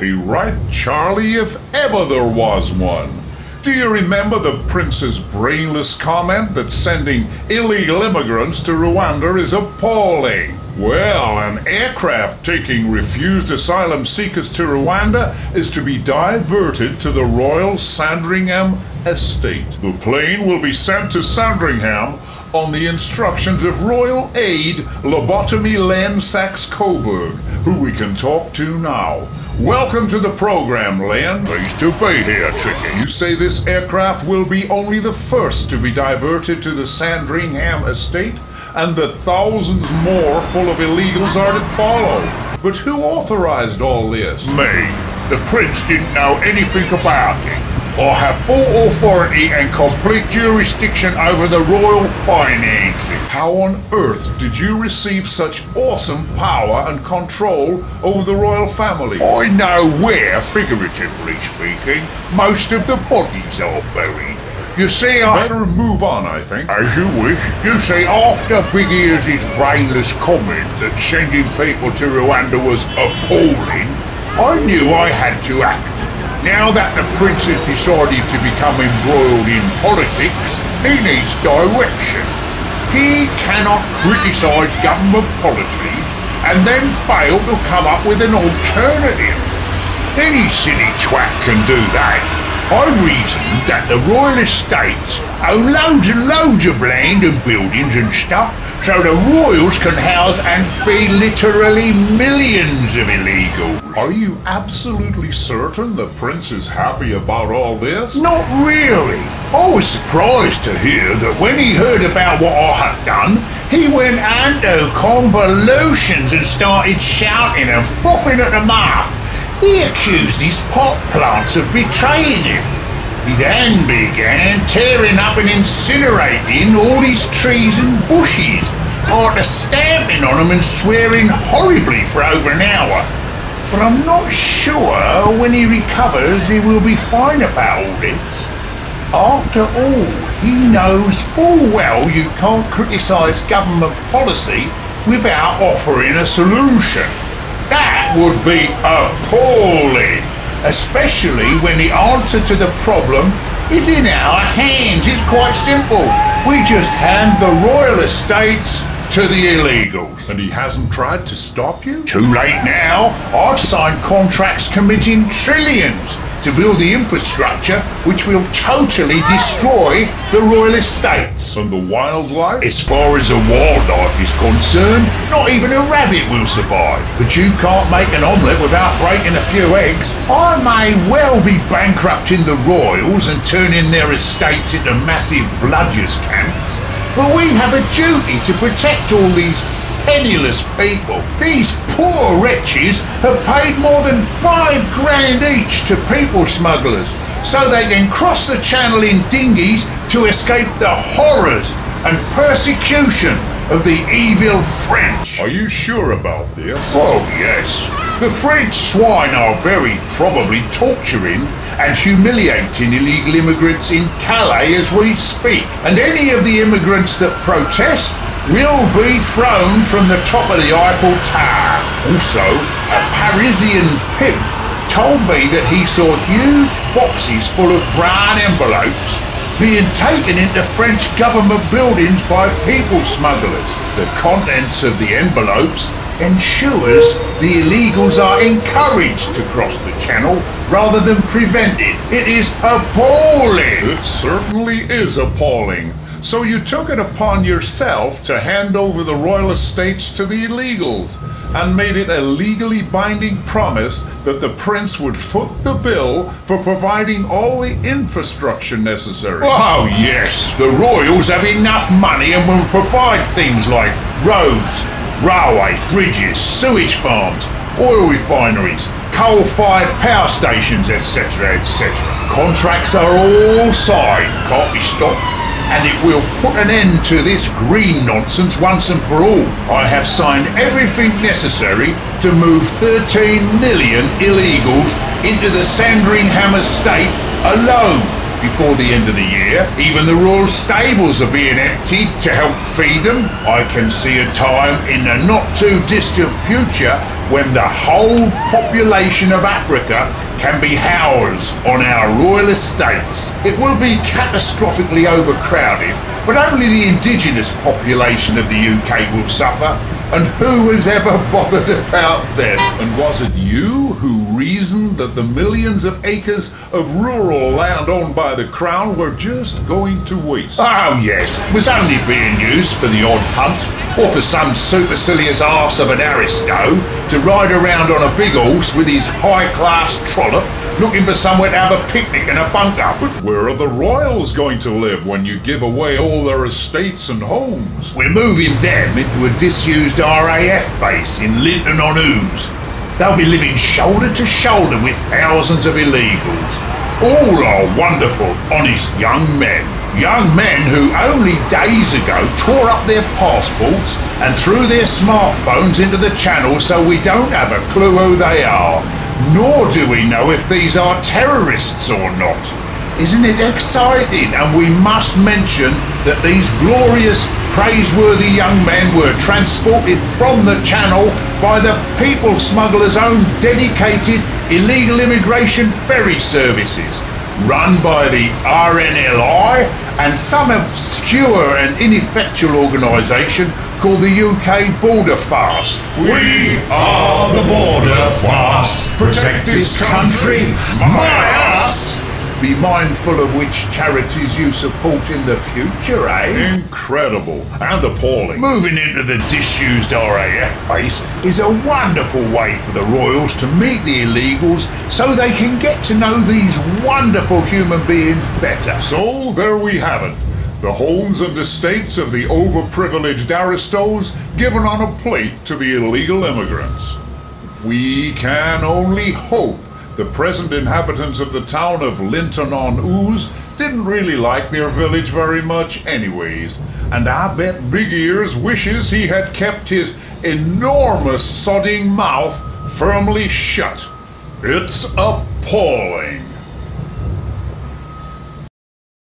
party, right, Charlie, if ever there was one. Do you remember the prince's brainless comment that sending illegal immigrants to Rwanda is appalling? Well, an aircraft taking refused asylum seekers to Rwanda is to be diverted to the Royal Sandringham estate. The plane will be sent to Sandringham on the instructions of Royal Aide Lobotomy Len Saxe-Coburg, who we can talk to now. Welcome to the program, Len. Pleased to be here, Tricky. You say this aircraft will be only the first to be diverted to the Sandringham estate, and that thousands more full of illegals are to follow. But who authorized all this? Me. The prince didn't know anything about it. I have full authority and complete jurisdiction over the royal finances. How on earth did you receive such awesome power and control over the royal family? I know where, figuratively speaking, most of the bodies are buried. You see, I... Better move on, I think. As you wish. You see, after Big Ears' brainless comment that sending people to Rwanda was appalling, I knew I had to act. Now that the prince has decided to become embroiled in politics, he needs direction. He cannot criticise government policy and then fail to come up with an alternative. Any silly twat can do that. I reasoned that the royal estates own loads and loads of land and buildings and stuff, so the royals can house and feed literally millions of illegals. Are you absolutely certain the prince is happy about all this? Not really. I was surprised to hear that when he heard about what I have done, he went into convolutions and started shouting and frothing at the mouth. He accused his pot plants of betraying him. He then began tearing up and incinerating all his trees and bushes, after stamping on them and swearing horribly for over an hour. But I'm not sure when he recovers he will be fine about all this. After all, he knows full well you can't criticise government policy without offering a solution. That would be appalling, especially when the answer to the problem is in our hands. It's quite simple. We just hand the royal estates to the illegals. And he hasn't tried to stop you? Too late now. I've signed contracts committing trillions to build the infrastructure which will totally destroy the royal estates. And the wildlife? As far as the wildlife is concerned, not even a rabbit will survive. But you can't make an omelette without breaking a few eggs. I may well be bankrupting the royals and turning their estates into massive bludgers camps, but we have a duty to protect all these penniless people. These poor wretches have paid more than $5 grand each to people smugglers so they can cross the channel in dinghies to escape the horrors and persecution of the evil French. Are you sure about this? Oh yes. The French swine are very probably torturing and humiliating illegal immigrants in Calais as we speak. And any of the immigrants that protest will be thrown from the top of the Eiffel Tower. Also, a Parisian pimp told me that he saw huge boxes full of brown envelopes being taken into French government buildings by people smugglers. The contents of the envelopes ensures the illegals are encouraged to cross the channel rather than prevented. It is appalling. It certainly is appalling. So you took it upon yourself to hand over the royal estates to the illegals and made it a legally binding promise that the prince would foot the bill for providing all the infrastructure necessary. Oh yes, the royals have enough money and will provide things like roads, railways, bridges, sewage farms, oil refineries, coal-fired power stations, etc., etc. Contracts are all signed, can't be stopped. And it will put an end to this green nonsense once and for all. I have signed everything necessary to move 13 million illegals into the Sandringham estate alone. before the end of the year. Even the royal stables are being emptied to help feed them. I can see a time in the not too distant future when the whole population of Africa can be housed on our royal estates. It will be catastrophically overcrowded, but only the indigenous population of the UK will suffer. And who has ever bothered about them? And was it you who reasoned that the millions of acres of rural land owned by the Crown were just going to waste? Oh yes, it was only being used for the odd punt, or for some supercilious arse of an aristo to ride around on a big horse with his high-class trollop, looking for somewhere to have a picnic and a bunk up. Where are the royals going to live when you give away all their estates and homes? We're moving them into a disused RAF base in Linton-on-Ouse. They'll be living shoulder to shoulder with thousands of illegals. All are wonderful, honest young men. Young men who only days ago tore up their passports and threw their smartphones into the channel so we don't have a clue who they are. Nor do we know if these are terrorists or not. Isn't it exciting? And we must mention that these glorious, praiseworthy young men were transported from the channel by the people smugglers' own dedicated illegal immigration ferry services, run by the RNLI and some obscure and ineffectual organisation called the UK Border Fast. We are the Border Fast. Protect this country, my ass. Be mindful of which charities you support in the future, eh? Incredible and appalling. Moving into the disused RAF base is a wonderful way for the royals to meet the illegals so they can get to know these wonderful human beings better. So there we have it. The homes and estates of the overprivileged aristos given on a plate to the illegal immigrants. We can only hope the present inhabitants of the town of Linton-on-Ouse didn't really like their village very much anyways, and I bet Big Ears wishes he had kept his enormous sodding mouth firmly shut. It's appalling.